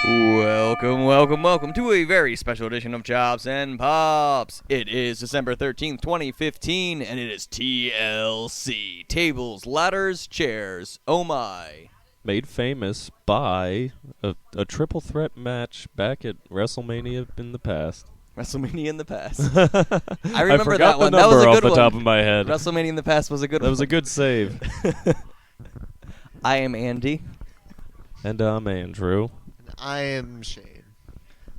Welcome to a very special edition of Chops and Pops. It is December 13th, 2015, and it is TLC. Tables, ladders, chairs. Oh my. Made famous by a triple threat match back at WrestleMania in the past. WrestleMania in the past. I remember forgot that one. The That was number a off good the one. top of my head. WrestleMania in the past was a good one. That was a good save. I am Andy. And I'm Andrew. And I am Shane.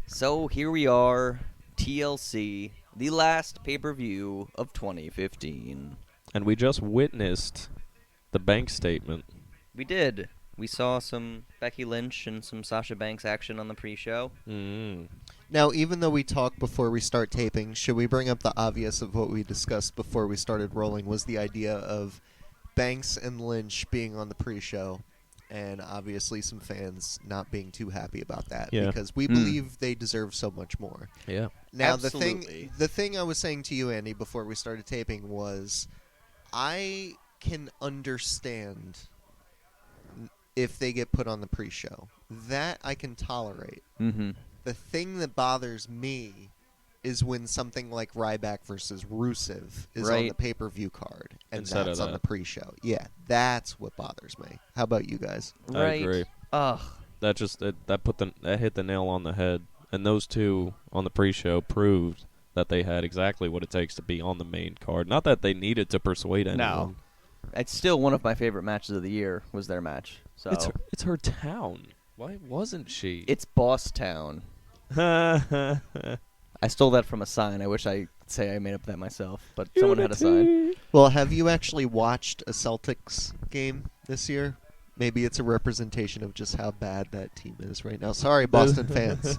So here we are, TLC, the last pay-per-view of 2015. And we just witnessed the bank statement. We did. We saw some Becky Lynch and some Sasha Banks action on the pre-show. Now, even though we talk before we start taping, should we bring up the obvious of what we discussed before we started rolling was the idea of Banks and Lynch being on the pre-show, and obviously some fans not being too happy about that because we believe they deserve so much more. Yeah. Now, Absolutely. the thing I was saying to you, Andy, before we started taping was I can understand if they get put on the pre-show. That I can tolerate. Mm-hmm. The thing that bothers me is when something like Ryback versus Rusev is on the pay-per-view card, and Instead that's of on the that. pre-show. Yeah, that's what bothers me. How about you guys? I Right. agree. Ugh. That hit the nail on the head. And those two on the pre-show proved that they had exactly what it takes to be on the main card. Not that they needed to persuade anyone. No. It's still one of my favorite matches of the year, was their match. So It's her town. Why wasn't she? It's Boss Town. I stole that from a sign. I wish I could say I made up that myself, but someone had a sign. Well, have you actually watched a Celtics game this year? Maybe it's a representation of just how bad that team is right now. Sorry, Boston fans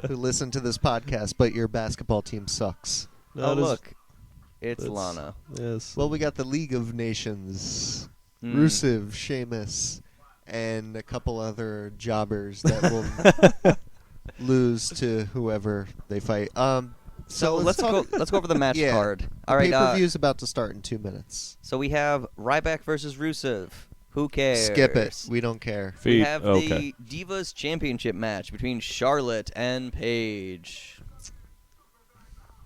who listen to this podcast, but your basketball team sucks. Oh, look. It's that's- Lana. Yes. Well, we got the League of Nations, Mm. Rusev, Sheamus, and a couple other jobbers that will lose to whoever they fight. So let's go over the match Yeah. card. The All right. pay-per-view's about to start in 2 minutes. So we have Ryback versus Rusev. Who cares? Skip it. We don't care. We Feet. have Okay. the Divas Championship match between Charlotte and Paige.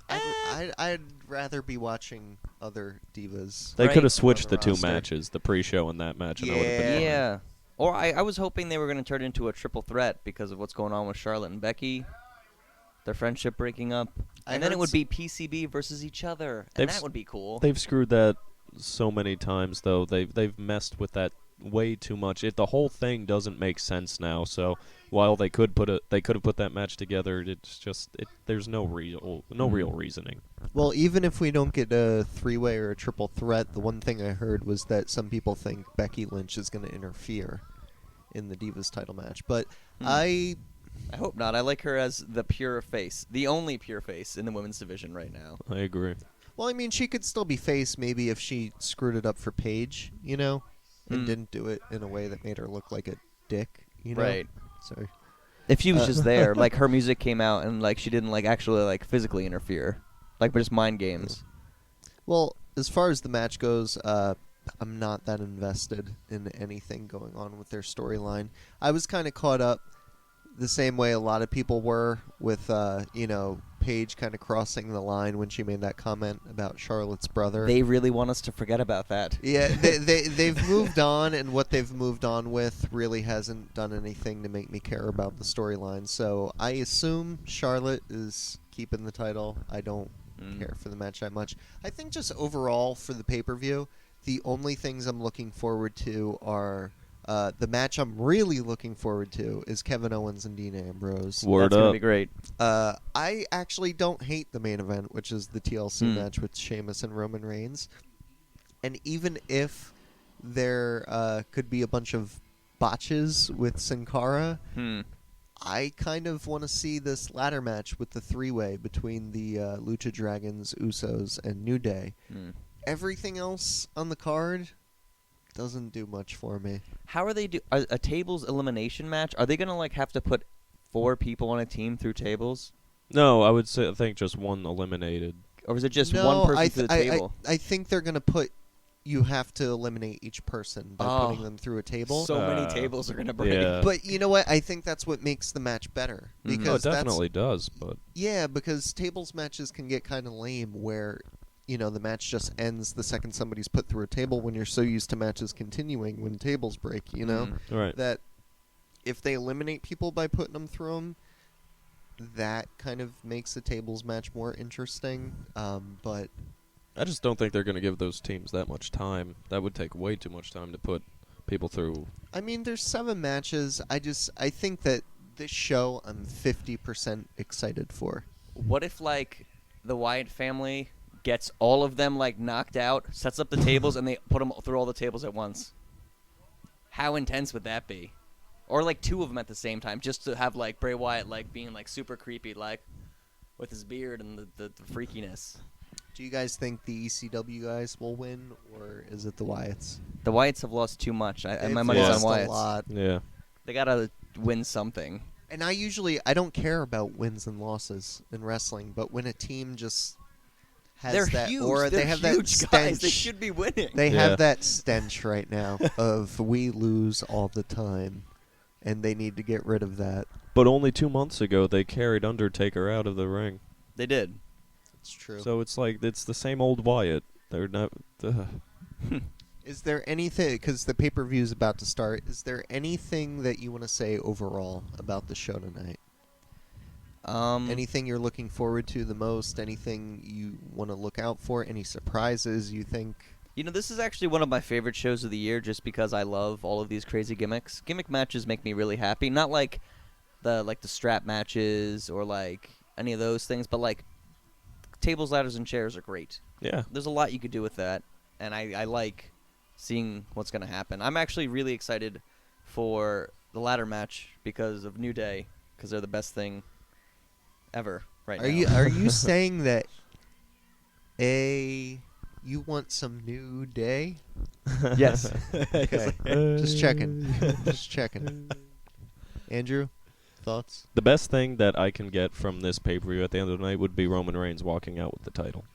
I'd rather be watching other divas. They Right. could have on switched the the two roster. matches, the pre-show and that match, and that would have been fine. Yeah. Or I was hoping they were going to turn it into a triple threat because of what's going on with Charlotte and Becky. Their friendship breaking up. I And then heard it would be PCB versus each other. And They've that would be cool. They've screwed that so many times, though. They've messed with that way too much. The whole thing doesn't make sense now. So while they could have put that match together, it's just there's no real reasoning. Well, even if we don't get a three-way or a triple threat, the one thing I heard was that some people think Becky Lynch is going to interfere in the Divas title match. But I hope not. I like her as the pure face. The only pure face in the women's division right now. I agree. Well, I mean, she could still be face maybe if she screwed it up for Paige, and didn't do it in a way that made her look like a dick, Right. So, If she was just there, like her music came out and like she didn't like actually like physically interfere. Like just mind games. well, as far as the match goes, I'm not that invested in anything going on with their storyline. I was kind of caught up the same way a lot of people were with, Paige kind of crossing the line when she made that comment about Charlotte's brother. They really want us to forget about that. Yeah, they've moved on, and what they've moved on with really hasn't done anything to make me care about the storyline. So I assume Charlotte is keeping the title. I don't care for the match that much. I think just overall for the pay-per-view, the only things I'm looking forward to are the match I'm really looking forward to is Kevin Owens and Dean Ambrose. Word That's gonna up. be great. I actually don't hate the main event, which is the TLC match with Sheamus and Roman Reigns. And even if there could be a bunch of botches with Sin Cara, I kind of want to see this ladder match with the three-way between the Lucha Dragons, Usos, and New Day. Everything else on the card doesn't do much for me. How are they do a tables elimination match? Are they gonna like have to put 4 people on a team through tables, No, I think just one eliminated. or is it just No, one person I through th- the table? I think they're going to put you have to eliminate each person by putting them through a table. So many tables are going to break. Yeah. But you know what? I think that's what makes the match better. Because it definitely does, but... Yeah, because tables matches can get kind of lame where, the match just ends the second somebody's put through a table when you're so used to matches continuing when tables break, Right. That if they eliminate people by putting them through them, that kind of makes the tables match more interesting. But I just don't think they're going to give those teams that much time. That would take way too much time to put people through. I mean, there's 7 matches. I think that this show I'm 50% excited for. What if, like, the Wyatt family gets all of them, like, knocked out, sets up the tables, and they put them through all the tables at once? How intense would that be? Or, like, 2 of them at the same time, just to have, like, Bray Wyatt, like, being, like, super creepy, like, with his beard and the freakiness. Do you guys think the ECW guys will win, or is it the Wyatts? The Wyatts have lost too much. They've My money's on lost Wyatts. a lot. Yeah. They gotta win something. And I don't care about wins and losses in wrestling, but when a team just has They're that huge. aura, They're they have huge that stench. guys. They should be winning. They Yeah. have that stench right now of we lose all the time, and they need to get rid of that. But only 2 months ago, they carried Undertaker out of the ring. They did. It's true. So it's like, it's the same old Wyatt. They're not... Is there anything, because the pay-per-view is about to start, is there anything that you want to say overall about the show tonight? Anything you're looking forward to the most? Anything you want to look out for? Any surprises you think? This is actually one of my favorite shows of the year just because I love all of these crazy gimmicks. Gimmick matches make me really happy. Not like the strap matches or like any of those things, but like tables, ladders, and chairs are great. Yeah. There's a lot you could do with that, and I like seeing what's going to happen. I'm actually really excited for the ladder match because of New Day, because they're the best thing ever right now. Are you saying that you want some New Day? Yes. Okay. Just checking. Just checking. Andrew, thoughts? The best thing that I can get from this pay-per-view at the end of the night would be Roman Reigns walking out with the title.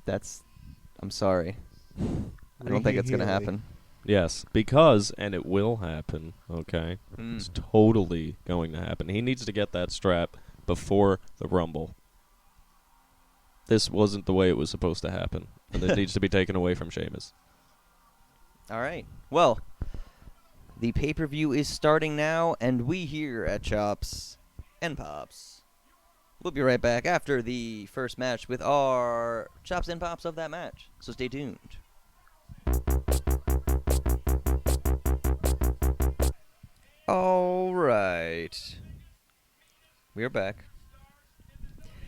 I'm sorry. I don't think it's going to happen. Yes, because, and it will happen, okay? It's totally going to happen. He needs to get that strap before the Rumble. This wasn't the way it was supposed to happen, and it needs to be taken away from Sheamus. All right. Well, the pay-per-view is starting now, and we here at Chops and Pops we'll be right back after the first match with our Chops and Pops of that match. So stay tuned. All right. We are back.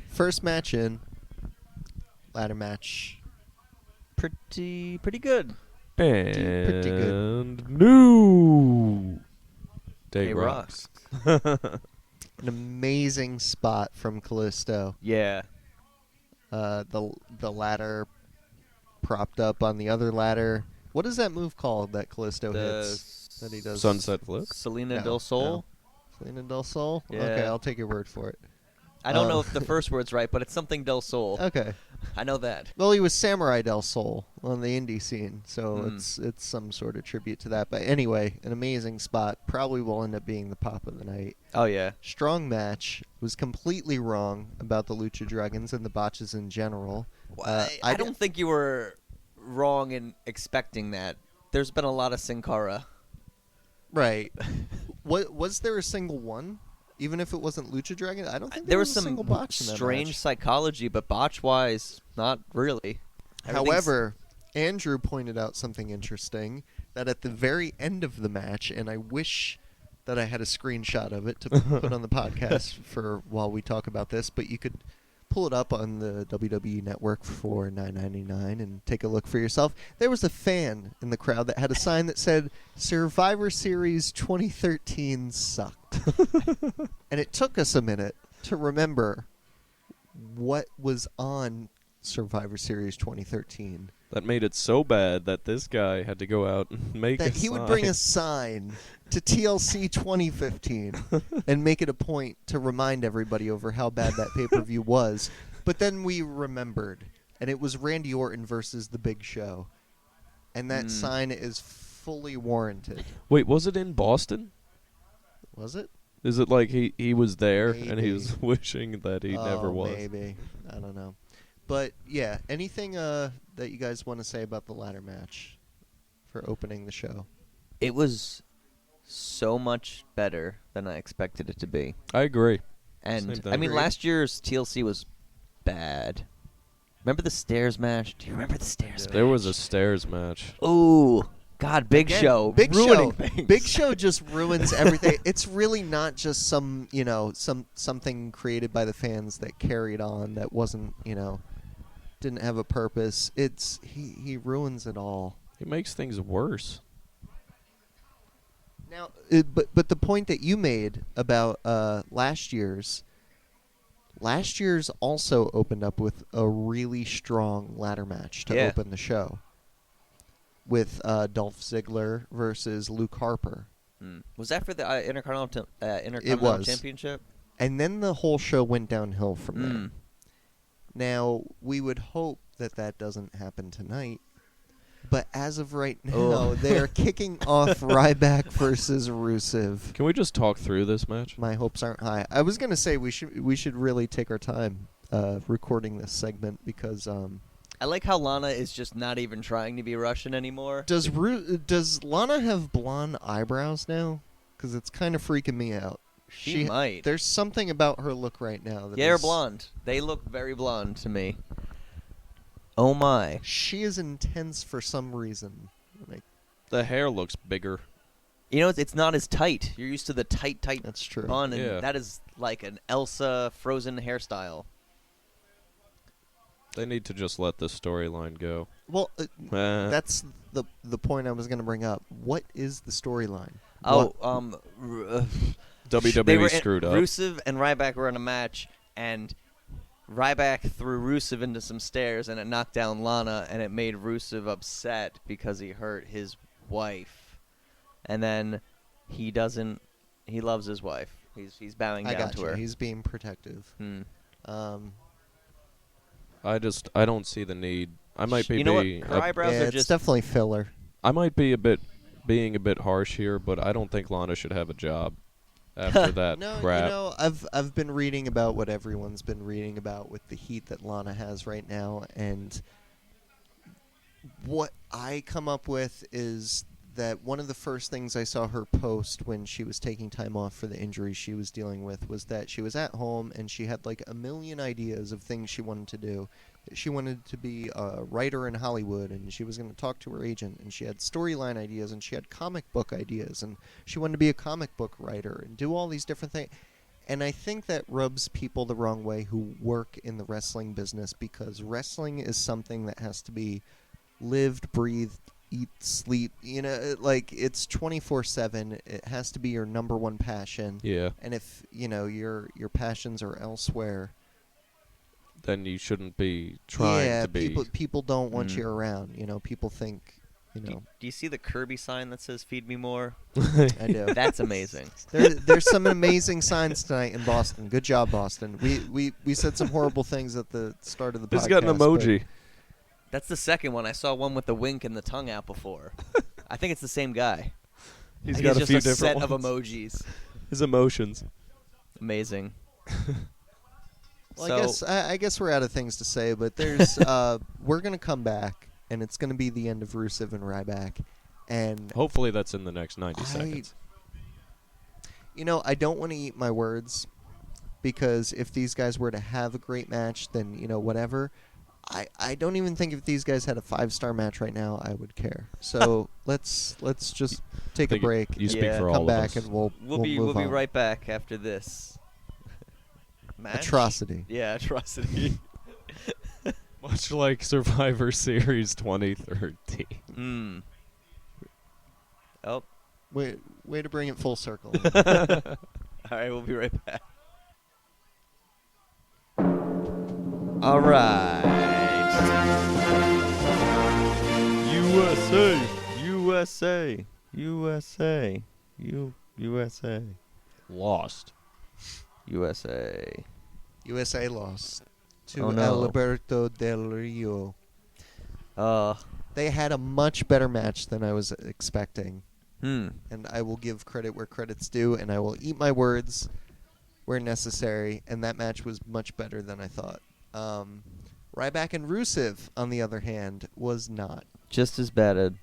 First match in. Ladder match. Pretty good. And pretty good. New Day Day Rocks. An amazing spot from Kalisto. Yeah. The ladder propped up on the other ladder. What is that move called that Kalisto hits? That he does. Sunset Flip. Selena No, del Sol. no. Selena del Sol? Yeah. Okay, I'll take your word for it. I don't know if the first word's right, but it's something del Sol. Okay. I know that. Well, he was Samurai del Sol on the indie scene, so Mm. it's some sort of tribute to that. But anyway, an amazing spot. Probably will end up being the pop of the night. Oh, yeah. Strong match. Was completely wrong about the Lucha Dragons and the botches in general. I don't think you were wrong in expecting that. There's been a lot of Sin Cara. Right. Was there a single one? Even if it wasn't Lucha Dragon? I don't think There was was a some single botch in that strange match. psychology, but botch-wise, not really. However, Andrew pointed out something interesting, that at the very end of the match, and I wish that I had a screenshot of it to put on the podcast for while we talk about this, but you could pull it up on the WWE Network for $9.99 and take a look for yourself. There was a fan in the crowd that had a sign that said, Survivor Series 2013 sucked. And it took us a minute to remember what was on Survivor Series 2013. That made it so bad that this guy had to go out and make That a he would bring a sign to TLC 2015 and make it a point to remind everybody over how bad that pay-per-view was. But then we remembered, and it was Randy Orton versus The Big Show. and that sign is fully warranted. Wait, was it in Boston? Was it? Is it like he was there and he Maybe. was wishing that he never was? Maybe. I don't know. But, yeah, anything that you guys want to say about the ladder match for opening the show? It was so much better than I expected it to be. I agree. And, Same thing. I mean, Agreed. last year's TLC was bad. Remember the stairs match? Do you remember the stairs match? There was a stairs match. Ooh, God, Big Again, Show. Big ruining Show. things. Big Show just ruins everything. It's really not just something created by the fans that carried on that wasn't, didn't have a purpose. It's he ruins it all. He makes things worse. Now, but the point that you made about last year's also opened up with a really strong ladder match to open the show with Dolph Ziggler versus Luke Harper. Was that for the Intercontinental was. Championship? And then the whole show went downhill from there. Mm. Now, we would hope that doesn't happen tonight. But as of right now, Oh. they are kicking off Ryback versus Rusev. Can we just talk through this match? My hopes aren't high. I was gonna say we should really take our time recording this segment because I like how Lana is just not even trying to be Russian anymore. does Lana have blonde eyebrows now? Because it's kind of freaking me out. She might. There's something about her look right now that They're is- blonde. They look very blonde to me. Oh my. She is intense for some reason. Like, The hair looks bigger. You know, it's not as tight. You're used to the tight that's true. bun, and Yeah. that is like an Elsa Frozen hairstyle. They need to just let this storyline go. Well, That's that's the point I was going to bring up. What is the storyline? Oh, they WWE were screwed up. Rusev and Ryback were in a match, and Ryback threw Rusev into some stairs, and it knocked down Lana, and it made Rusev upset because he hurt his wife. And then he loves his wife. He's bowing I down got to you. her. He's being protective. I don't see the need. I might be You know what? being Her eyebrows yeah, are it's just definitely filler. I might be being a bit harsh here, but I don't think Lana should have a job after that No, crap. I've been reading about what everyone's been reading about with the heat that Lana has right now, and what I come up with is that one of the first things I saw her post when she was taking time off for the injury she was dealing with was that she was at home and she had like a million ideas of things she wanted to do. She wanted to be a writer in Hollywood, and she was going to talk to her agent, and she had storyline ideas, and she had comic book ideas, and she wanted to be a comic book writer and do all these different things. And I think that rubs people the wrong way who work in the wrestling business, because wrestling is something that has to be lived, breathed, eat, sleep. Like it's 24/7. It has to be your number one passion. Yeah. And if your passions are elsewhere, Then you shouldn't be trying to be. people don't want you around. People think. Do you see the Kirby sign that says "Feed me more"? I do. That's amazing. There's some amazing signs tonight in Boston. Good job, Boston. We said some horrible things at the start of the podcast. He's got an emoji. That's the second one. I saw one with the wink and the tongue out before. I think it's the same guy. He's I think got it's a few just a different set of ones. emojis. His emotions. Amazing. Well, So- I guess we're out of things to say, but there's we're gonna come back, and it's gonna be the end of Rusev and Ryback, and Hopefully that's in the next 90 seconds. I don't want to eat my words, because if these guys were to have a great match, then whatever. I don't even think if these guys had a 5-star match right now, I would care. So let's just take a Think break. you speak Yeah. for come all of back, us. and we'll We'll move be on. right back after this. Match? Atrocity. Yeah, atrocity. Much like Survivor Series 2013. Mm. Oh. Way to bring it full circle. All right, we'll be right back. All right. USA. USA. Lost. USA. USA lost to Oh, no. Alberto Del Rio. They had a much better match than I was expecting. Hmm. And I will give credit where credit's due, and I will eat my words where necessary, and that match was much better than I thought. Ryback and Rusev, on the other hand, was not. Just as bad,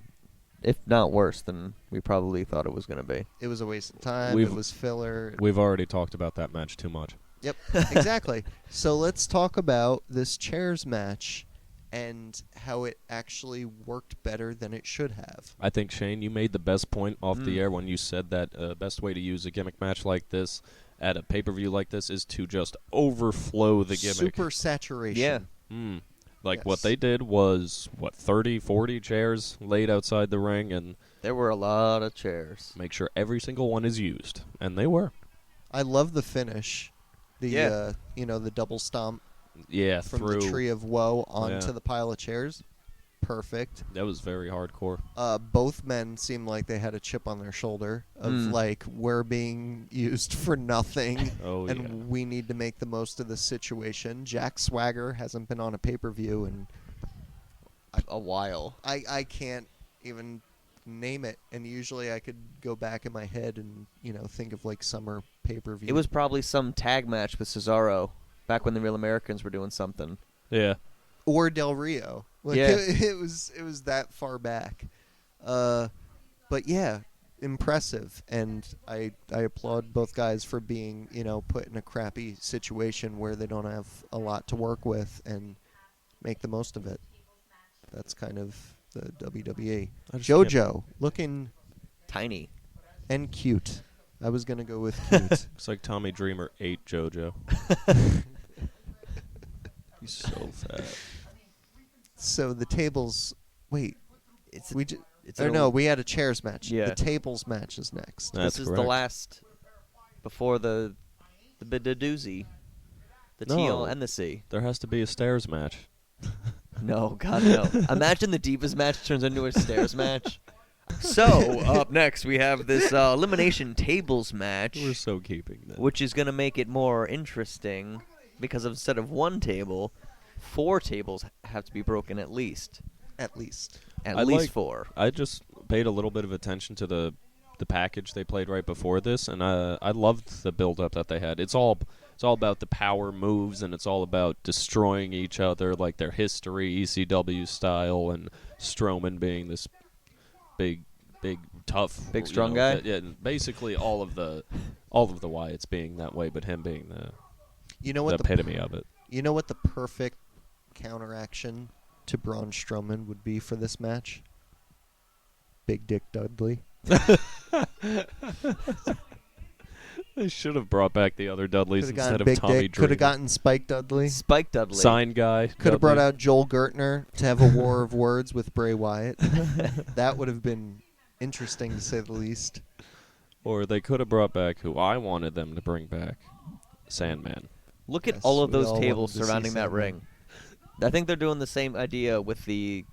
if not worse, than we probably thought it was going to be. It was a waste of time. It was filler. We've already talked about that match too much. Yep, exactly. So let's talk about this chairs match and how it actually worked better than it should have. I think, Shane, you made the best point off the air when you said that best way to use a gimmick match like this at a pay-per-view like this is to just overflow the gimmick. Super saturation. Yeah. Like Yes. what they did was, 30, 40 chairs laid outside the ring and There were a lot of chairs. make sure every single one is used. And they were. I love the finish. The Yeah. the double stomp Yeah, from through. the Tree of Woe onto Yeah. the pile of chairs. Perfect. That was very hardcore. Both men seemed like they had a chip on their shoulder of like, we're being used for nothing Oh, and yeah. we need to make the most of the situation. Jack Swagger hasn't been on a pay-per-view and A while. I can't even name it, and usually I could go back in my head and think of like summer pay-per-view. It was probably some tag match with Cesaro back when the Real Americans were doing something. Yeah. or Del Rio. Like, Yeah. it was that far back. But yeah, impressive, and I applaud both guys for being put in a crappy situation where they don't have a lot to work with and make the most of it. That's kind of the WWE. I just JoJo looking Tiny. and cute. I was gonna go with cute. Looks like Tommy Dreamer ate JoJo. He's so fat. So the tables. Wait, It's we just. it's Or an no, old- we had a chairs match. Yeah. The tables match is next. That's this is the correct. last before the doozy. The No. TL and the C. There has to be a stairs match. No, God no. Imagine the Divas match turns into a stairs match. So, up next we have this elimination tables match, We're so keeping that. which is going to make it more interesting because instead of one table, 4 tables have to be broken at least. At least. At I least like- 4. I just paid a little bit of attention to the package they played right before this, and I loved the build-up that they had. It's all about the power moves, and it's all about destroying each other, like their history, ECW style, and Strowman being this big, tough, Big, strong guy? Yeah, and basically all of the Wyatts being that way, but him being the You know what the epitome of it. You know what the perfect counteraction to Braun Strowman would be for this match? Big Dick Dudley. They should have brought back the other Dudleys Could have instead gotten of Big Tommy Dick. Dreamer. Could have gotten Spike Dudley. Spike Dudley. Sign guy. Could have brought Dudley. out Joel Gertner to have a war of words with Bray Wyatt. That would have been interesting to say the least. Or they could have brought back who I wanted them to bring back, Sandman. Look at Yes, all of we those all wanted tables to see surrounding that Sandman. ring. I think they're doing the same idea with the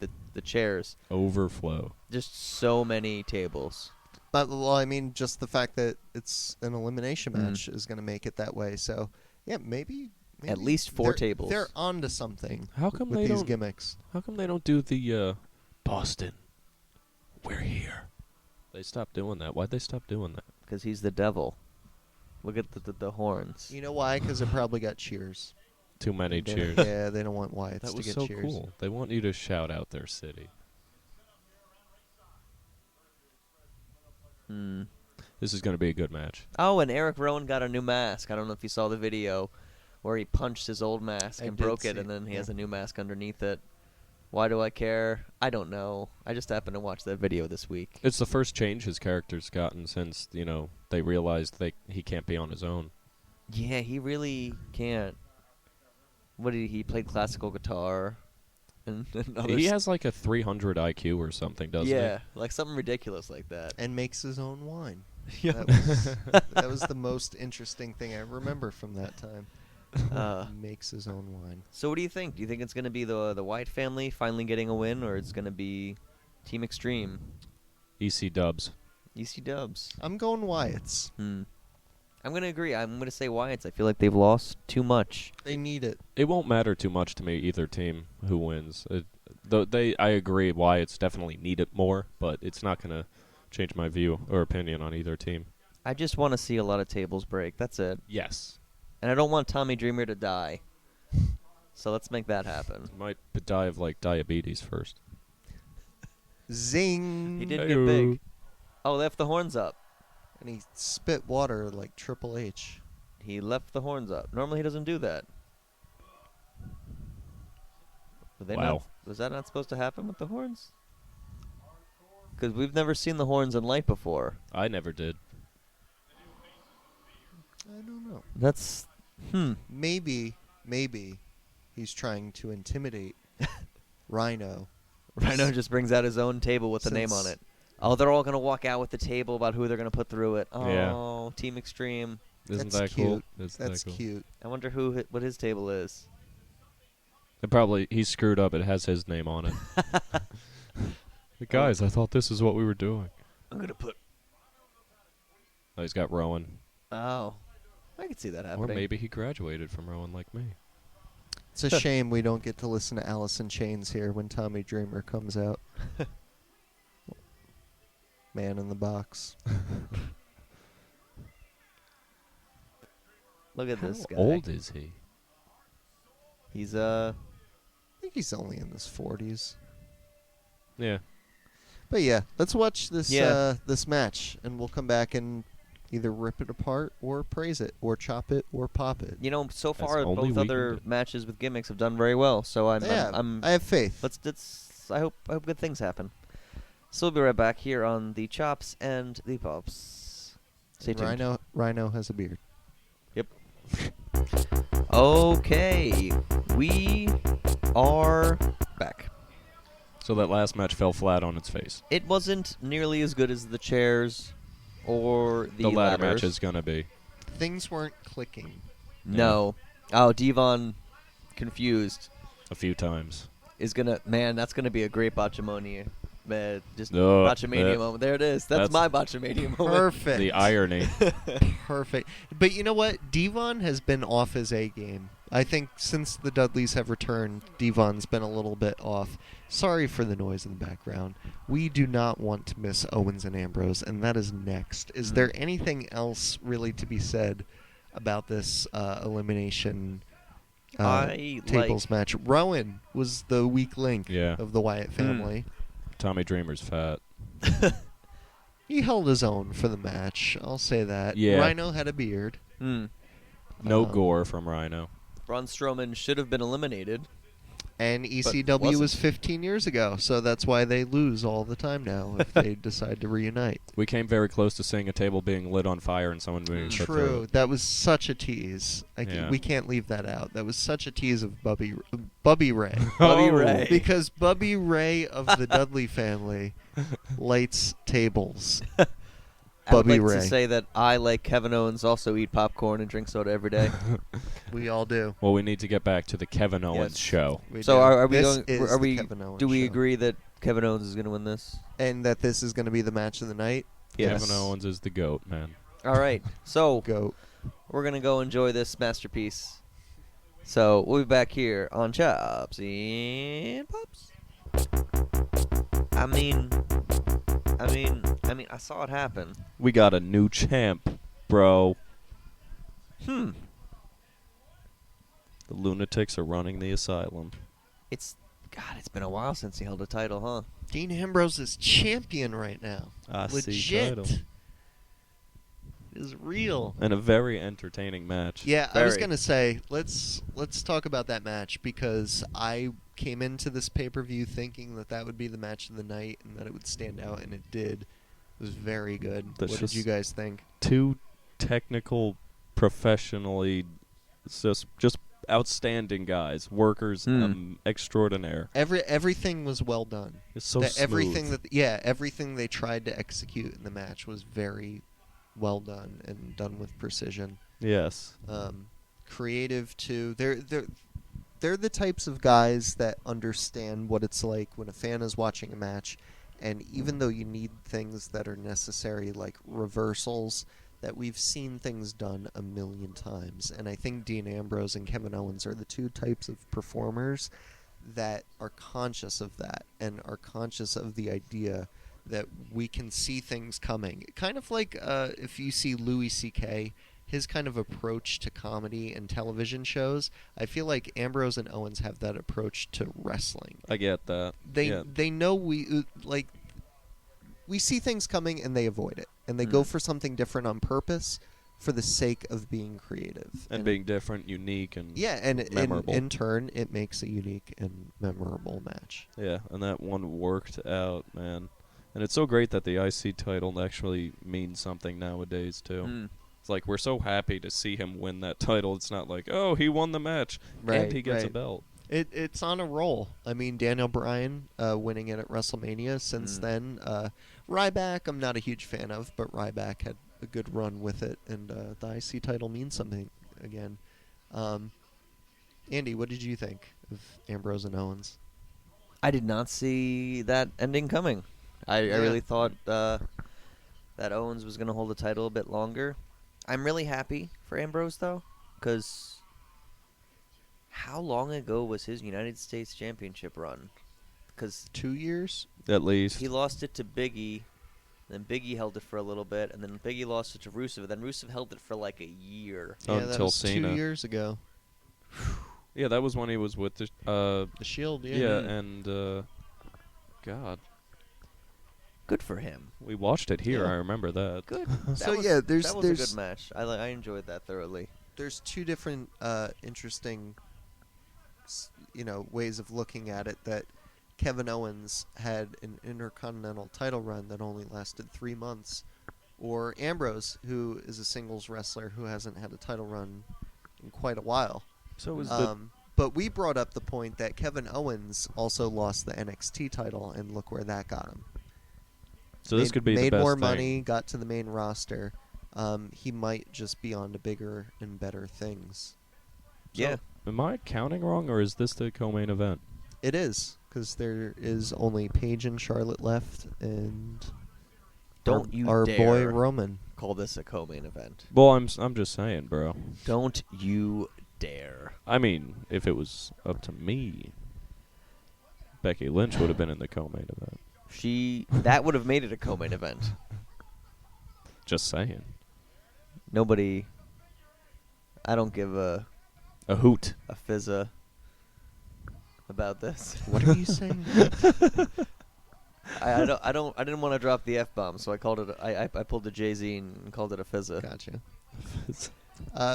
chairs. Overflow. Just so many tables. But, well, I mean, just the fact that it's an elimination Mm. match is going to make it that way. So, yeah, maybe At least 4 tables. They're onto something How come with they these don't? gimmicks. How come they don't do the Boston? We're here. They stopped doing that. Why'd they stop doing that? Because he's the devil. Look at the horns. You know why? Because it probably got cheers. Too many They- cheers. Yeah, they don't want Wyatts That to was get so cheers. cool. They want you to shout out their city. Hmm. This is going to be a good match. Oh, and Eric Rowan got a new mask. I don't know if you saw the video where he punched his old mask I and did broke see it, and it, then he yeah. has a new mask underneath it. Why do I care? I don't know. I just happened to watch that video this week. It's the first change his character's gotten since, they realized he can't be on his own. Yeah, he really can't. What did he played classical guitar? And other He has like a 300 IQ or something, doesn't yeah, like something ridiculous like that. And makes his own wine. Yeah. That was the most interesting thing I remember from that time. Makes his own wine. So what do you think? Do you think it's going to be the Wyatt family finally getting a win, or it's going to be Team Extreme? he? EC Dubs. EC Dubs. I'm going Wyatts. I'm going to agree. I'm going to say Wyatts. I feel like they've lost too much. They need it. It won't matter too much to me either team who wins. I agree why it's definitely needed more, but it's not going to change my view or opinion on either team. I just want to see a lot of tables break. That's it. Yes. And I don't want Tommy Dreamer to die. So let's make that happen. Might die of like diabetes first. Zing. He did Hey-o. get big. Oh, left the horns up. And he spit water like Triple H. He left the horns up. Normally he doesn't do that. Wow. Was that not supposed to happen with the horns? Because we've never seen the horns in light before. I never did. I don't know. That's... Maybe he's trying to intimidate Rhino. Rhino just brings out his own table with the name on it. Oh, they're all going to walk out with the table about who they're going to put through it. Oh, Yeah. Team Extreme. Isn't That's that cool? cute. That's that cool? cute. I wonder what his table is. He screwed up. It has his name on it. Guys, I thought this is what we were doing. I'm going to put... Oh, he's got Rowan. Oh. I could see that Or happening. maybe he graduated from Rowan like me. It's a shame we don't get to listen to Alice in Chains here when Tommy Dreamer comes out. Man in the box. Look at this guy. How old is he? He's, I think he's only in his 40s. Yeah. But yeah, let's watch this Yeah. this match, and we'll come back and either rip it apart or praise it or chop it or pop it. You know, so That's far only both we can other do. matches with gimmicks have done very well. So I have faith. I hope good things happen. So we'll be right back here on the Chops and the Pops. Stay tuned. Rhino has a beard. Yep. Okay, we are back. So that last match fell flat on its face. It wasn't nearly as good as the chairs or the ladder ladders. match is going to be. Things weren't clicking. No. Oh, Devon, confused, A few times. is gonna. Man, that's gonna be a great botchamania. Just No, botchamania that- moment. There it is. That's my botchamania moment. Perfect. The irony. Perfect. But you know what? Devon has been off his A game. I think since the Dudleys have returned, Devon's been a little bit off. Sorry for the noise in the background. We do not want to miss Owens and Ambrose, and that is next. Is there anything else really to be said about this elimination tables match? Rowan was the weak link of the Wyatt family. Tommy Dreamer's fat. He held his own for the match. I'll say that. Yeah. Rhino had a beard. No gore from Rhino. Braun Strowman should have been eliminated. And ECW was wasn't. 15 years ago, so that's why they lose all the time now if they decide to reunite. We came very close to seeing a table being lit on fire and someone being put through True. it. That was such a tease. Yeah. We can't leave that out. That was such a tease of Bubby Ray. Bubby Ray. Because Bubby Ray of the Dudley family lights tables. Bubby I would like Ray. to say that I, like Kevin Owens, also eat popcorn and drink soda every day. We all do. Well, we need to get back to the Kevin Owens Yes. show. We So do. are we This going? is Are the we? Kevin Owens Do we show. agree that Kevin Owens is going to win this? And that this is going to be the match of the night? Yes. Kevin Owens is the GOAT, man. All right. So Go. we're gonna go enjoy this masterpiece. So we'll be back here on Chops and Pops. I mean, I saw it happen. We got a new champ, bro. Hmm. The lunatics are running the asylum. It's been a while since he held a title, huh? Dean Ambrose is champion right now. I see Legit. title. It is real. And a very entertaining match. Yeah, I was Very. gonna say let's talk about that match because I came into this pay-per-view thinking that would be the match of the night and that it would stand out, and it did. It was very good. That's What did you just- guys think? Two professionally, just outstanding guys, workers extraordinaire. Everything was well done. It's so Everything smooth. everything they tried to execute in the match was very well done and done with precision. Yes. Creative too. They're the types of guys that understand what it's like when a fan is watching a match, and even though you need things that are necessary like reversals, that we've seen things done a million times. And I think Dean Ambrose and Kevin Owens are the two types of performers that are conscious of that and are conscious of the idea that we can see things coming. Kind of like if you see Louis C.K., his kind of approach to comedy and television shows, I feel like Ambrose and Owens have that approach to wrestling. I get that. They know we see things coming and they avoid it. And they go for something different on purpose for the sake of being creative. And being different, unique, and and memorable. in turn, it makes a unique and memorable match. Yeah, and that one worked out, man. And it's so great that the IC title actually means something nowadays, too. It's like we're so happy to see him win that title. It's not like, oh, he won the match, and he gets a belt. It's on a roll. I mean, Daniel Bryan winning it at WrestleMania. Since then, Ryback, I'm not a huge fan of, but Ryback had a good run with it, and the IC title means something again. Andy, what did you think of Ambrose and Owens? I did not see that ending coming. I really thought that Owens was going to hold the title a bit longer. I'm really happy for Ambrose, though, because how long ago was his United States Championship run? Because 2 years? At least. he lost it to Biggie, then Biggie held it for a little bit, and then Biggie lost it to Rusev, and then Rusev held it for like a year. Yeah, that Until was Cena. 2 years ago. Yeah, that was when he was with the... The Shield, yeah, and... God. Good for him. We watched it here, Yeah. I remember that. Good. So, that was a there's good match. I enjoyed that thoroughly. there's two different interesting ways of looking at it. That Kevin Owens had an Intercontinental title run that only lasted 3 months, or Ambrose, who is a singles wrestler who hasn't had a title run in quite a while. So is But we brought up the point that Kevin Owens also lost the NXT title, and look where that got him. So this could be the made best more thing. money, got to the main roster. He might just be on to bigger and better things. Yeah. Am I counting wrong, or is this the co-main event? It is, because there is only Paige and Charlotte left, and Don't you our dare boy Roman. call this a co-main event. Well, I'm just saying, bro. Don't you dare. I mean, if it was up to me, Becky Lynch would have been in the co-main event. That would have made it a co-main event. Just saying. Nobody. I don't give a hoot. fizza about this. What are you saying? I didn't want to drop the F-bomb, so I called it. I pulled the Jay-Z and called it a fizza. Gotcha.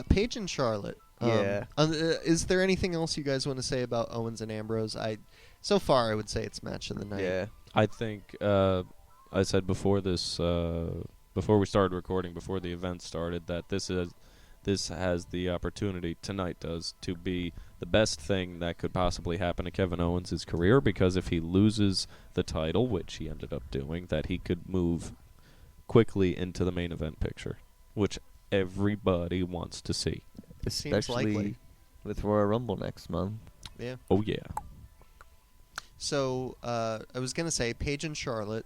Paige and Charlotte. Yeah. Is there anything else you guys want to say about Owens and Ambrose? So far, I would say it's match of the night. Yeah. I think I said before this, before we started recording, before the event started, that this has the opportunity, tonight does, to be the best thing that could possibly happen to Kevin Owens' career, because if he loses the title, which he ended up doing, that he could move quickly into the main event picture, which everybody wants to see. Seems Especially likely. with Royal Rumble next month. Yeah. Oh, yeah. So I was gonna say Paige and Charlotte.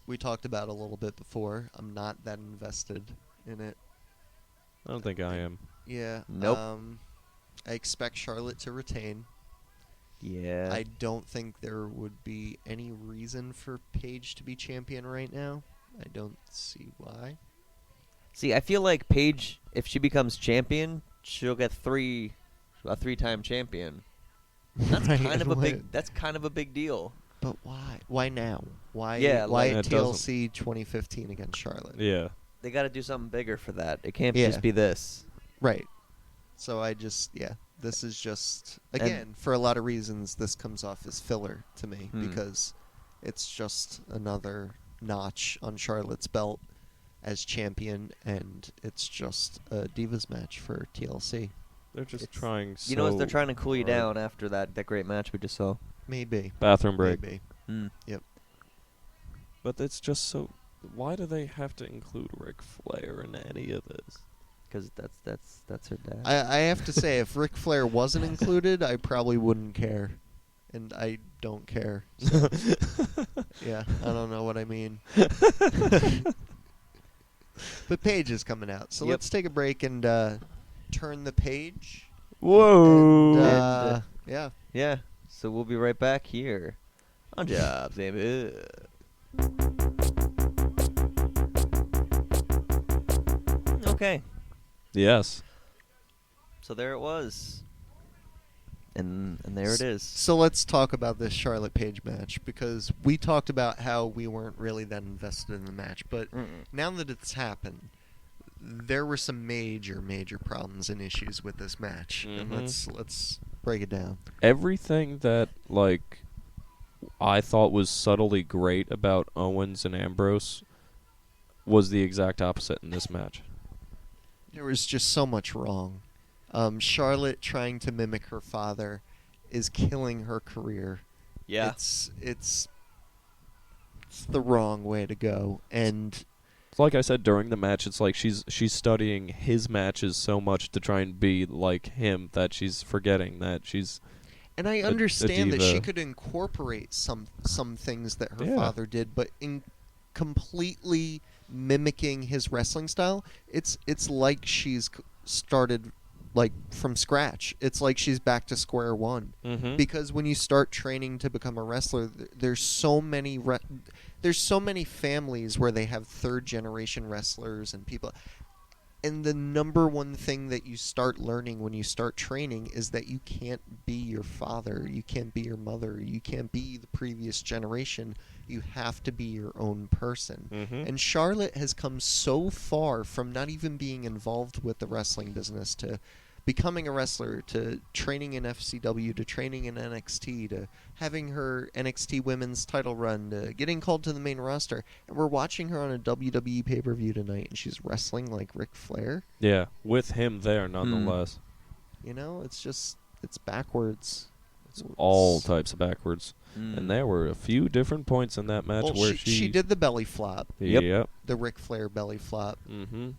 We talked about a little bit before. I'm not that invested in it. I don't think I am. Yeah. Nope. I expect Charlotte to retain. Yeah. I don't think there would be any reason for Paige to be champion right now. I don't see why. See, I feel like Paige, if she becomes champion, she'll get a three-time champion. That's Right, kind of a big. what- That's kind of a big deal. But why? Why now? Why? Yeah, Why like- at TLC 2015 against Charlotte? Yeah. They got to do something bigger for that. It can't Yeah. just be this. Right. So this is just, again, for a lot of reasons, this comes off as filler to me because it's just another notch on Charlotte's belt as champion, and it's just a Divas match for TLC. They're just trying so You know, they're trying to cool you hard. down after that great match we just saw. Maybe. Bathroom break. Maybe. Yep. But it's just so... Why do they have to include Ric Flair in any of this? Because that's her dad. I have to say, if Ric Flair wasn't included, I probably wouldn't care. And I don't care. So yeah, I don't know what I mean. But Paige is coming out. So Yep. let's take a break and turn the page Whoa. And, yeah. Yeah. So we'll be right back here on Jobs, baby. Okay. Yes. So there it was. And there it is. So let's talk about this Charlotte Paige match, because we talked about how we weren't really that invested in the match, but now that it's happened, there were some major problems and issues with this match, and let's break it down. Everything that I thought was subtly great about Owens and Ambrose was the exact opposite in this match. There was just so much wrong. Charlotte trying to mimic her father is killing her career. Yeah. It's the wrong way to go. And like I said during the match, it's like she's studying his matches so much to try and be like him that she's forgetting that she's. And I understand that she diva. could incorporate some things that her Yeah. father did, but in completely mimicking his wrestling style, it's like she's started from scratch. It's like she's back to square one. Mm-hmm. Because when you start training to become a wrestler, there's so many families where they have third generation wrestlers and people. And the number one thing that you start learning when you start training is that you can't be your father, you can't be your mother, you can't be the previous generation. You have to be your own person. Mm-hmm. And Charlotte has come so far from not even being involved with the wrestling business to becoming a wrestler, to training in FCW, to training in NXT, to having her NXT women's title run, to getting called to the main roster. And we're watching her on a WWE pay-per-view tonight, and she's wrestling like Ric Flair. Yeah, with him there nonetheless. You know, it's backwards. It's all types of backwards. And there were a few different points in that match where she did the belly flop. Yep. The Ric Flair belly flop. Mm-hmm.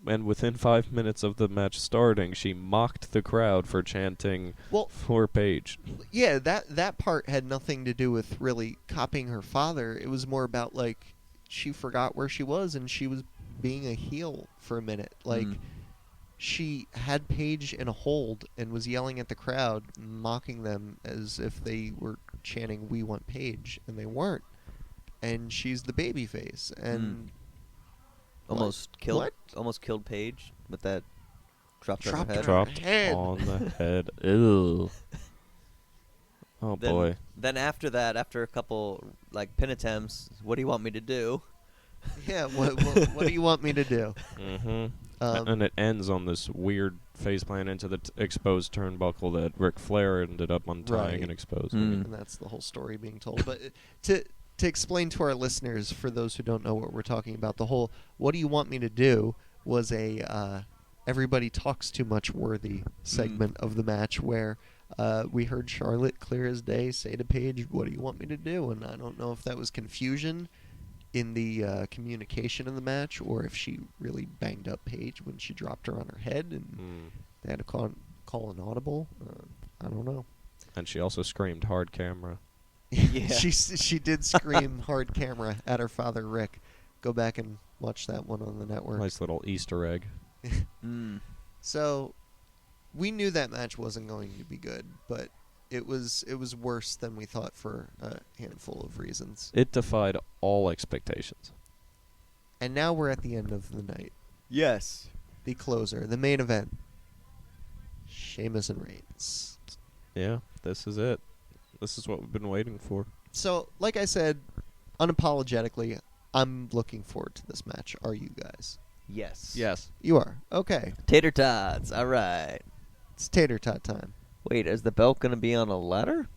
And within 5 minutes of the match starting, she mocked the crowd for chanting for Paige. Yeah, that part had nothing to do with really copying her father. It was more about she forgot where she was and she was being a heel for a minute. She had Paige in a hold and was yelling at the crowd, mocking them as if they were chanting "We want Paige," and they weren't. And she's the babyface, and almost killed Paige with that drop on her head. Dropped on the head. Ew. Oh boy. Then after that, after a couple pin attempts, what do you want me to do? Yeah, what do you want me to do? Mm-hmm. And it ends on this weird faceplant into the exposed turnbuckle that Ric Flair ended up untying and exposing. And that's the whole story being told. But to explain to our listeners, for those who don't know what we're talking about, the whole "what do you want me to do" was a everybody talks too much worthy segment of the match where we heard Charlotte clear as day say to Paige, "What do you want me to do?" And I don't know if that was confusion in the communication of the match, or if she really banged up Paige when she dropped her on her head and they had to call an audible. I don't know. And she also screamed hard camera. Yeah. She did scream hard camera at her father Rick. Go back and watch that one on the network. Nice little Easter egg. So we knew that match wasn't going to be good, but it was worse than we thought for a handful of reasons. It defied all expectations. And now we're at the end of the night. Yes. The closer, the main event. Sheamus and Reigns. Yeah, this is it. This is what we've been waiting for. So, like I said, unapologetically, I'm looking forward to this match. Are you guys? Yes. Yes. You are. Okay. Tater tots. All right. It's tater tot time. Wait, is the belt going to be on a ladder?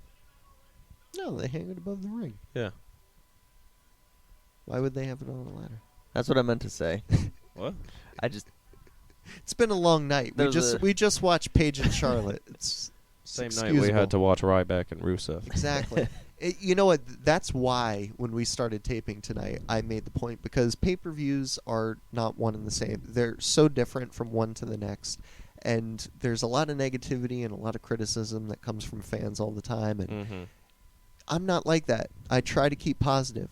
No, they hang it above the ring. Yeah. Why would they have it on a ladder? That's what I meant to say. What? It's been a long night. We just watched Paige and Charlotte. It's Same night excusable. we had to watch Ryback and Rusev. Exactly. You know what? That's why when we started taping tonight, I made the point, because pay-per-views are not one and the same. They're so different from one to the next, and there's a lot of negativity and a lot of criticism that comes from fans all the time. And I'm not like that. I try to keep positive.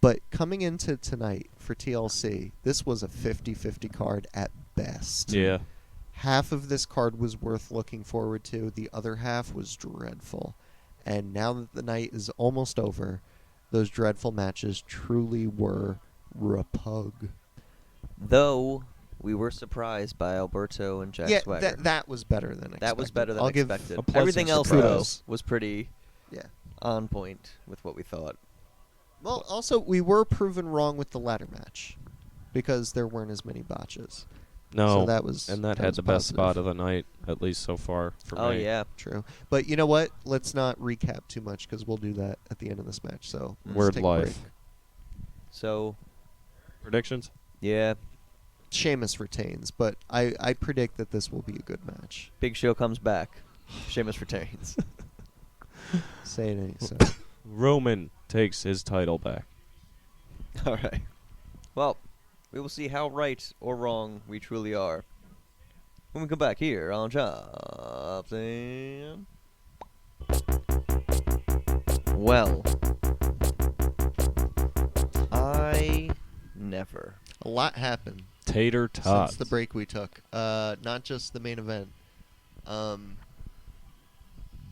But coming into tonight for TLC, this was a 50-50 card at best. Yeah. half of this card was worth looking forward to. The other half was dreadful. And now that the night is almost over, those dreadful matches truly were repug. Though we were surprised by Alberto and Jack Swagger. That was better than expected. That was better than I'll expected. a pleasant Everything else, surprise. though, was pretty Yeah. on point with what we thought. Well, also, we were proven wrong with the ladder match because there weren't as many botches. No, So that was and that that had was the best positive. spot of the night, at least so far for Oh, me. yeah. True. But you know what? Let's not recap too much because we'll do that at the end of this match. So let's Word take a life. break. So, Predictions? yeah, Sheamus retains, but I predict that this will be a good match. Big Show comes back. Sheamus retains. Say it ain't so. Roman takes his title back. All right. Well, we will see how right or wrong we truly are when we come back here on Chops and... Well, I never. A lot happened Tater tots. since the break we took. Not just the main event.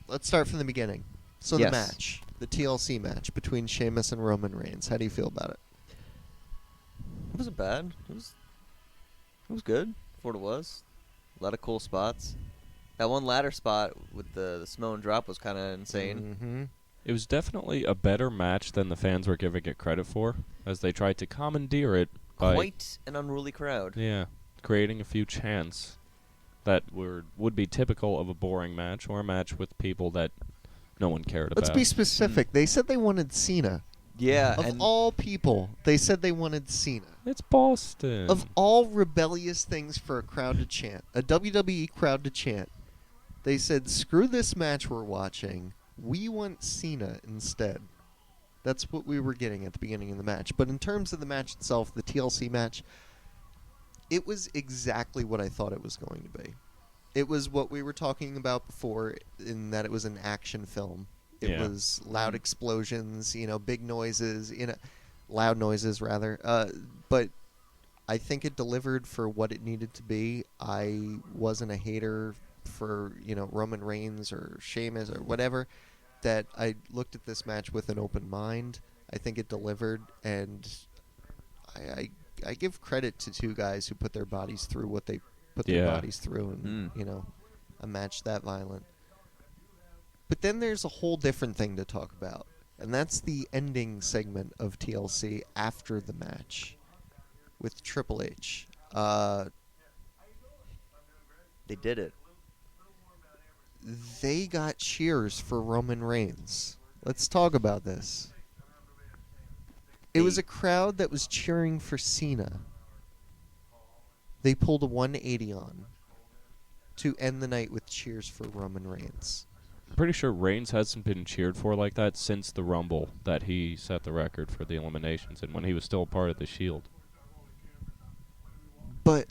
Let's start from the beginning. So Yes. the match, the TLC match between Sheamus and Roman Reigns. How do you feel about it? It wasn't bad. It was good for what it was. A lot of cool spots. That one ladder spot with the Samoan drop was kind of insane. Mm-hmm. It was definitely a better match than the fans were giving it credit for, as they tried to commandeer it by Quite an unruly crowd. creating a few chants that would be typical of a boring match or a match with people that no one cared Let's about. be specific. They said they wanted Cena. Yeah, Of and all people, they said they wanted Cena. It's Boston. Of all rebellious things for a crowd to chant, a WWE crowd to chant, they said, screw this match we're watching. We want Cena instead. That's what we were getting at the beginning of the match. But in terms of the match itself, the TLC match, it was exactly what I thought it was going to be. It was what we were talking about before in that it was an action film. It Yeah. was loud explosions, big noises, loud noises rather. But I think it delivered for what it needed to be. I wasn't a hater for, Roman Reigns or Sheamus or whatever. That I looked at this match with an open mind. I think it delivered, and I give credit to two guys who put their bodies through what they put their Yeah. bodies through, and a match that violent. But then there's a whole different thing to talk about, and that's the ending segment of TLC after the match with Triple H. they did it. They got cheers for Roman Reigns. Let's talk about this. It was a crowd that was cheering for Cena. They pulled a 180 on to end the night with cheers for Roman Reigns. I'm pretty sure Reigns hasn't been cheered for like that since the Rumble that he set the record for the eliminations and when he was still a part of the Shield. But,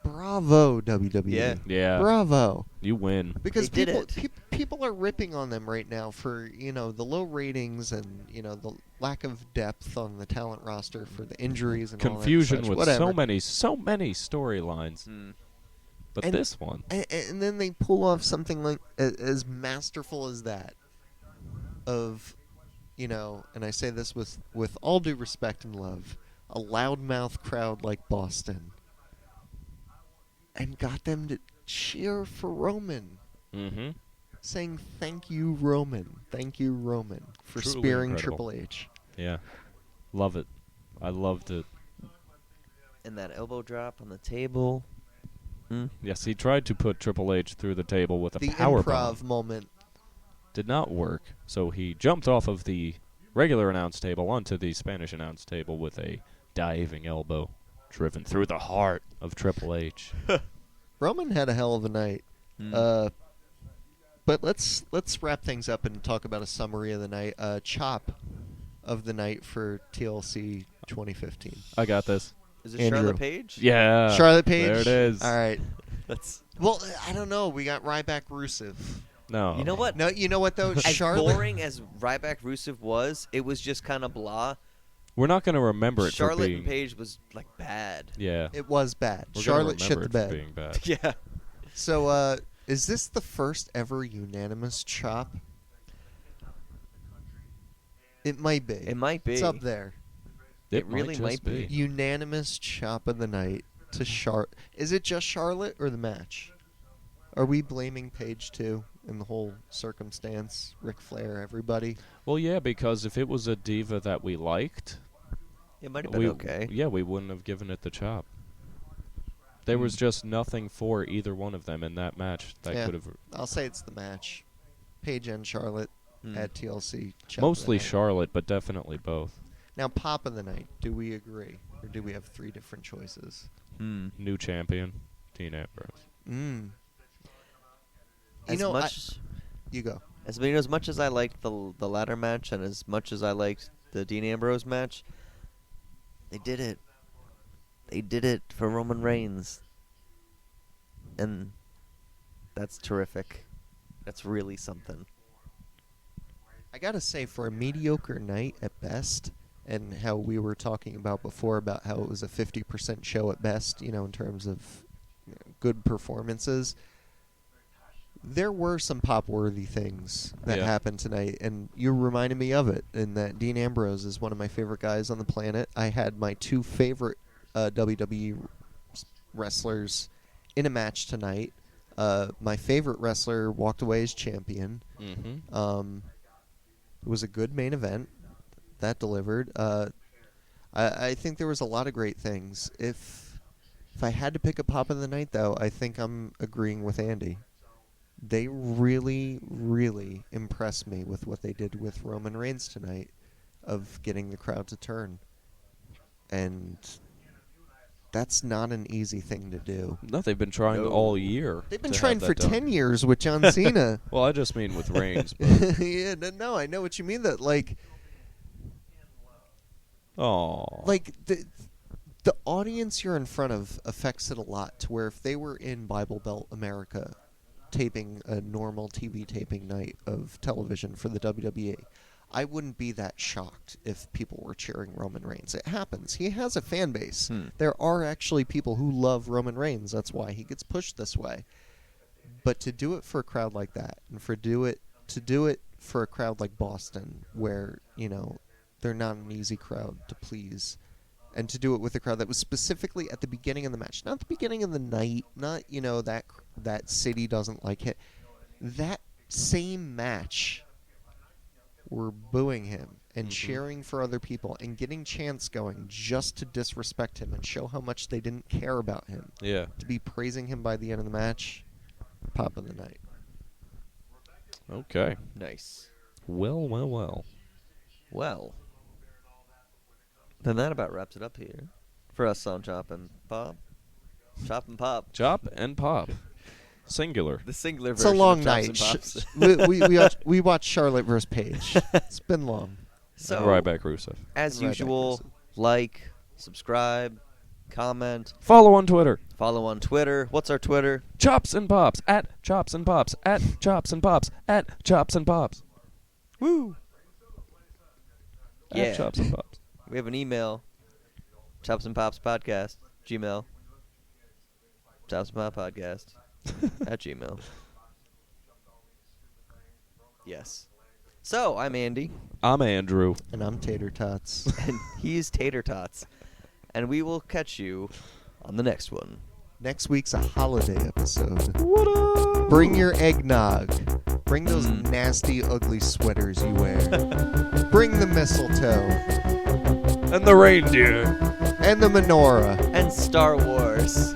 bravo, WWE. Yeah. Yeah. Bravo. You win. Because They did people it. people are ripping on them right now for, the low ratings and, the lack of depth on the talent roster for the injuries and Confusion all that such. with Whatever. so many storylines. But And- this one. And then they pull off something like as masterful as that of, and I say this with all due respect and love, a loudmouth crowd like Boston, and got them to cheer for Roman, Mm-hmm. saying thank you Roman for Truly spearing incredible. Triple H. Yeah. Love it. I loved it. And that elbow drop on the table. Yes, he tried to put Triple H through the table with a The power improv bomb. moment. Did not work, so he jumped off of the regular announce table onto the Spanish announce table with a diving elbow driven through the heart of Triple H. Roman had a hell of a night. But let's wrap things up and talk about a summary of the night. Chop of the night for TLC 2015. I got this. Is it Andrew. Charlotte Page? Yeah. Charlotte Paige. There it is. All right. That's Well, I don't know. We got Ryback Rusev. No. You know what? No, you know what though? As Charlotte. boring as Ryback Rusev was, it was just kind of blah. We're not going to remember it Charlotte for being. and Paige was like bad. Yeah. It was bad. We're gonna Charlotte shit remember the it for bed. being bad. Yeah. So, is this the first ever unanimous chop? It might be. It might be. It's up there. It really just might be. Unanimous chop of the night to Charlotte. Is it just Charlotte or the match? Are we blaming Paige too in the whole circumstance? Ric Flair, everybody. Well, yeah, because if it was a diva that we liked, It might have been okay. Yeah, we wouldn't have given it the chop. There was just nothing for either one of them in that match that Yeah. could have. I'll say it's the match. Paige and Charlotte at TLC. chop of the Mostly night. Charlotte, but definitely both. Now, pop of the night. Do we agree, or do we have three different choices? New champion, Dean Ambrose. You As know, much you go. as much as I liked the ladder match, and as much as I liked the Dean Ambrose match, they did it. They did it for Roman Reigns, and that's terrific. That's really something. I gotta say, for a mediocre night at best, and how we were talking about before about how it was a 50% show at best, in terms of good performances, there were some pop-worthy things that Yeah. happened tonight, and you reminded me of it, in that Dean Ambrose is one of my favorite guys on the planet. I had my two favorite WWE wrestlers in a match tonight. My favorite wrestler walked away as champion. Mm-hmm. It was a good main event. That delivered. I think there was a lot of great things. If I had to pick a pop of the night, though, I think I'm agreeing with Andy. They really, really impressed me with what they did with Roman Reigns tonight, of getting the crowd to turn. And that's not an easy thing to do. No, they've been trying all year. They've been to trying have for that done. 10 years with John Cena. Well, I just mean with Reigns. But Yeah, no, I know what you mean. That like the audience you're in front of affects it a lot. To where if they were in Bible Belt America, taping a normal TV taping night of television for the WWE, I wouldn't be that shocked if people were cheering Roman Reigns. It happens. He has a fan base. There are actually people who love Roman Reigns. That's why he gets pushed this way. But to do it for a crowd like that, and to do it for a crowd like Boston, where they're not an easy crowd to please, and to do it with a crowd that was specifically at the beginning of the match, not the beginning of the night, not that city doesn't like it. That same match, were booing him and cheering for other people and getting chants going just to disrespect him and show how much they didn't care about him. yeah. To be praising him by the end of the match, pop of the night. Okay. Nice. Well. Well, then that about wraps it up here for us on Chop and Pop. Chop and Pop. Chop and pop. Singular. The singular It's version a long of night. Chops and Pops. we watched Charlotte versus Paige. It's been long. So, Ryback Rusev. as And Ryback usual, Rusev. like, subscribe, comment, Follow on Twitter. follow on Twitter. What's our Twitter? Chops and Pops. At Chops and Pops. At Chops and Pops. At Chops and Pops. Woo! At Chops and Pops. We have an email. Chops and Pops Podcast. Gmail. Chops and Pop Podcast. At Gmail. Yes. So, I'm Andy. I'm Andrew. And I'm Tater Tots. And he's Tater Tots. And we will catch you on the next one. Next week's a holiday episode. What up? Bring your eggnog. Bring those nasty, ugly sweaters you wear. Bring the mistletoe. And the reindeer. And the menorah. And Star Wars.